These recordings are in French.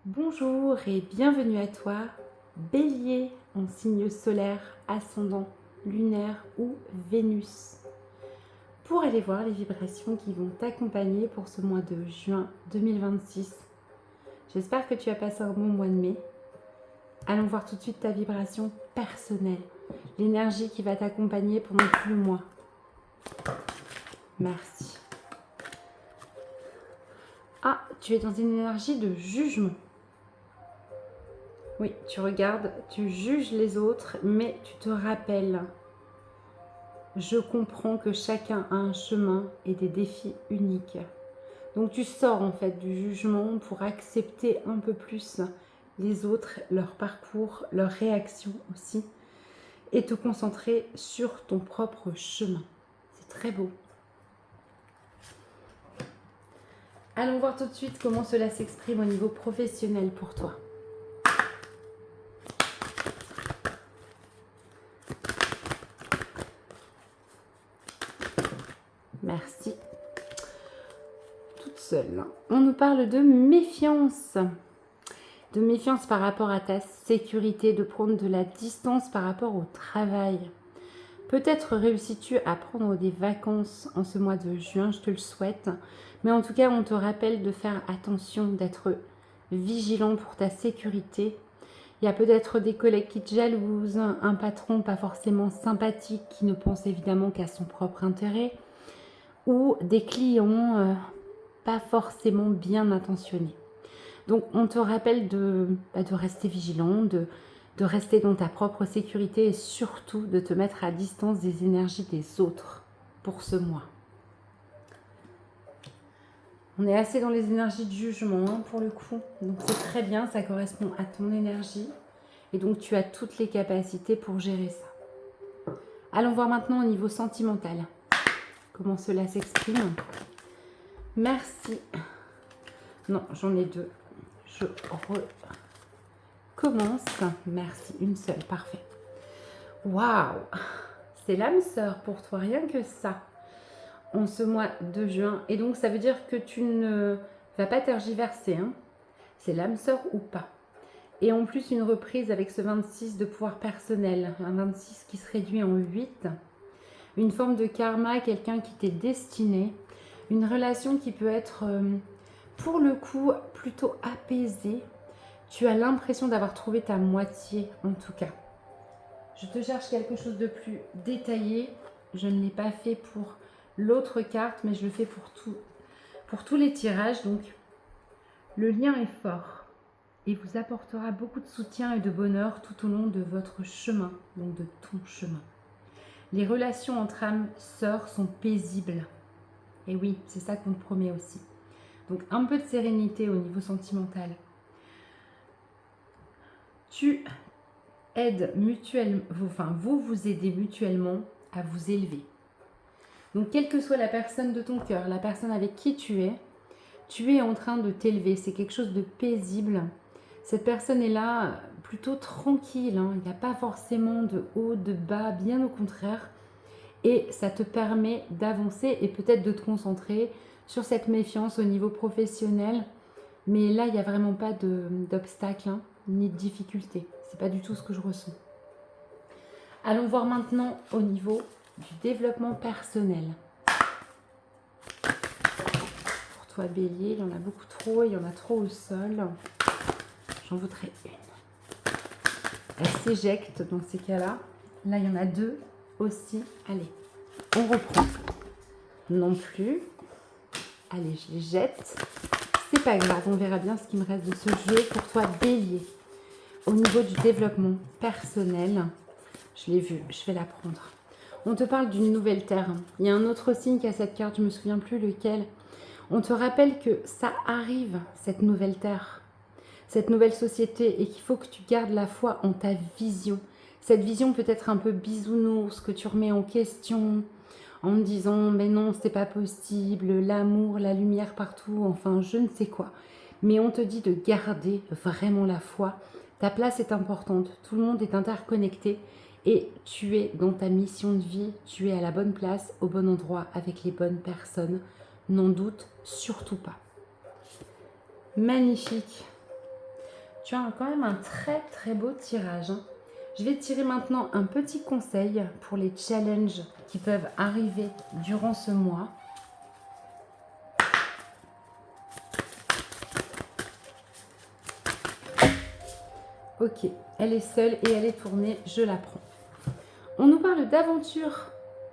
Bonjour et bienvenue à toi, Bélier en signe solaire, ascendant, lunaire ou Vénus. Pour aller voir les vibrations qui vont t'accompagner pour ce mois de juin 2026. J'espère que tu as passé un bon mois de mai. Allons voir tout de suite ta vibration personnelle, l'énergie qui va t'accompagner pendant tout le mois. Merci. Ah, tu es dans une énergie de jugement. Oui, tu regardes, tu juges les autres, mais tu te rappelles. Je comprends que chacun a un chemin et des défis uniques. Donc tu sors en fait du jugement pour accepter un peu plus les autres, leur parcours, leurs réactions aussi, et te concentrer sur ton propre chemin. C'est très beau. Allons voir tout de suite comment cela s'exprime au niveau professionnel pour toi. Merci. Toute seule. On nous parle de méfiance. De méfiance par rapport à ta sécurité, de prendre de la distance par rapport au travail. Peut-être réussis-tu à prendre des vacances en ce mois de juin, je te le souhaite. Mais en tout cas, on te rappelle de faire attention, d'être vigilant pour ta sécurité. Il y a peut-être des collègues qui te jalousent, un patron pas forcément sympathique qui ne pense évidemment qu'à son propre intérêt, ou des clients pas forcément bien intentionnés. Donc on te rappelle de rester vigilant, de rester dans ta propre sécurité et surtout de te mettre à distance des énergies des autres pour ce mois. On est assez dans les énergies de jugement pour le coup, donc c'est très bien, ça correspond à ton énergie et donc tu as toutes les capacités pour gérer ça. Allons voir maintenant au niveau sentimental, comment cela s'exprime. Merci. Non, j'en ai deux. Je recommence. Merci, une seule, parfait. Waouh, c'est l'âme sœur pour toi, rien que ça, en ce mois de juin. Et donc, ça veut dire que tu ne vas pas tergiverser, hein. C'est l'âme sœur ou pas. Et en plus, une reprise avec ce 26 de pouvoir personnel, un 26 qui se réduit en 8. Une forme de karma, quelqu'un qui t'est destiné. Une relation qui peut être, pour le coup, plutôt apaisée. Tu as l'impression d'avoir trouvé ta moitié, en tout cas. Je te cherche quelque chose de plus détaillé. Je ne l'ai pas fait pour l'autre carte, mais je le fais pour tous les tirages. Donc, le lien est fort et vous apportera beaucoup de soutien et de bonheur tout au long de votre chemin, donc de ton chemin. Les relations entre âmes sœurs sont paisibles. Et oui, c'est ça qu'on te promet aussi. Donc, un peu de sérénité au niveau sentimental. Tu aides mutuellement, vous aidez mutuellement à vous élever. Donc, quelle que soit la personne de ton cœur, la personne avec qui tu es en train de t'élever. C'est quelque chose de paisible. Cette personne est là plutôt tranquille, hein. Il n'y a pas forcément de haut, de bas, bien au contraire. Et ça te permet d'avancer et peut-être de te concentrer sur cette méfiance au niveau professionnel. Mais là, il n'y a vraiment pas d'obstacle, hein, ni de difficulté. C'est pas du tout ce que je ressens. Allons voir maintenant au niveau du développement personnel. Pour toi, Bélier, il y en a beaucoup trop, il y en a trop au sol. J'en voudrais une. Elle s'éjecte dans ces cas-là. Là, il y en a deux aussi. Allez, on reprend. Non plus. Allez, je les jette. C'est pas grave, on verra bien ce qui me reste de ce jeu. Pour toi, Bélier, au niveau du développement personnel, je l'ai vu, je vais la prendre. On te parle d'une nouvelle terre. Il y a un autre signe qui a cette carte, je ne me souviens plus lequel. On te rappelle que ça arrive, cette nouvelle terre, cette nouvelle société, et qu'il faut que tu gardes la foi en ta vision. Cette vision peut être un peu bisounours, que tu remets en question, en te disant, mais non, c'est pas possible, l'amour, la lumière partout, enfin, je ne sais quoi. Mais on te dit de garder vraiment la foi. Ta place est importante, tout le monde est interconnecté et tu es dans ta mission de vie, tu es à la bonne place, au bon endroit, avec les bonnes personnes. N'en doute surtout pas. Magnifique. Tu as quand même un très très beau tirage. Je vais tirer maintenant un petit conseil pour les challenges qui peuvent arriver durant ce mois. Ok, elle est seule et elle est tournée, je la prends. On nous parle d'aventure,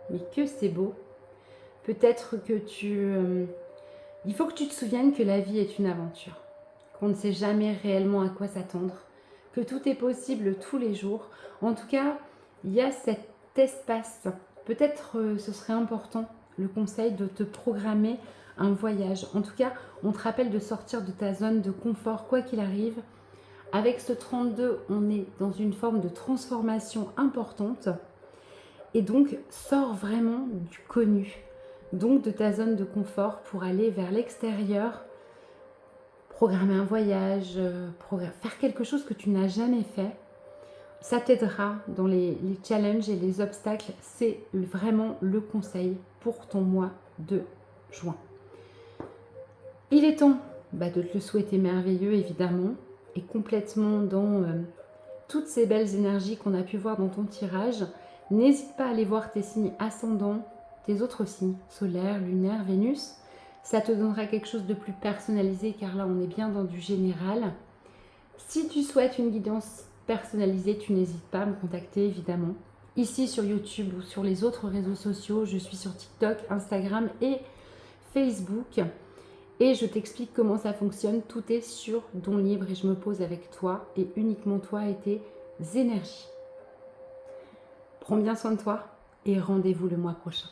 mais que c'est beau. Peut-être que il faut que tu te souviennes que la vie est une aventure, qu'on ne sait jamais réellement à quoi s'attendre, que tout est possible tous les jours. En tout cas, il y a cet espace. Peut-être ce serait important, le conseil, de te programmer un voyage. En tout cas, on te rappelle de sortir de ta zone de confort, quoi qu'il arrive. Avec ce 32, on est dans une forme de transformation importante. Et donc, sors vraiment du connu, donc de ta zone de confort pour aller vers l'extérieur, programmer un voyage, faire quelque chose que tu n'as jamais fait. Ça t'aidera dans les challenges et les obstacles. C'est vraiment le conseil pour ton mois de juin. Il est temps de te le souhaiter merveilleux, évidemment, et complètement dans toutes ces belles énergies qu'on a pu voir dans ton tirage. N'hésite pas à aller voir tes signes ascendants, tes autres signes, solaire, lunaire, Vénus. Ça te donnera quelque chose de plus personnalisé car là on est bien dans du général. Si tu souhaites une guidance personnalisée, tu n'hésites pas à me contacter évidemment. Ici sur YouTube ou sur les autres réseaux sociaux, je suis sur TikTok, Instagram et Facebook. Et je t'explique comment ça fonctionne. Tout est sur Don Libre et je me pose avec toi et uniquement toi et tes énergies. Prends bien soin de toi et rendez-vous le mois prochain.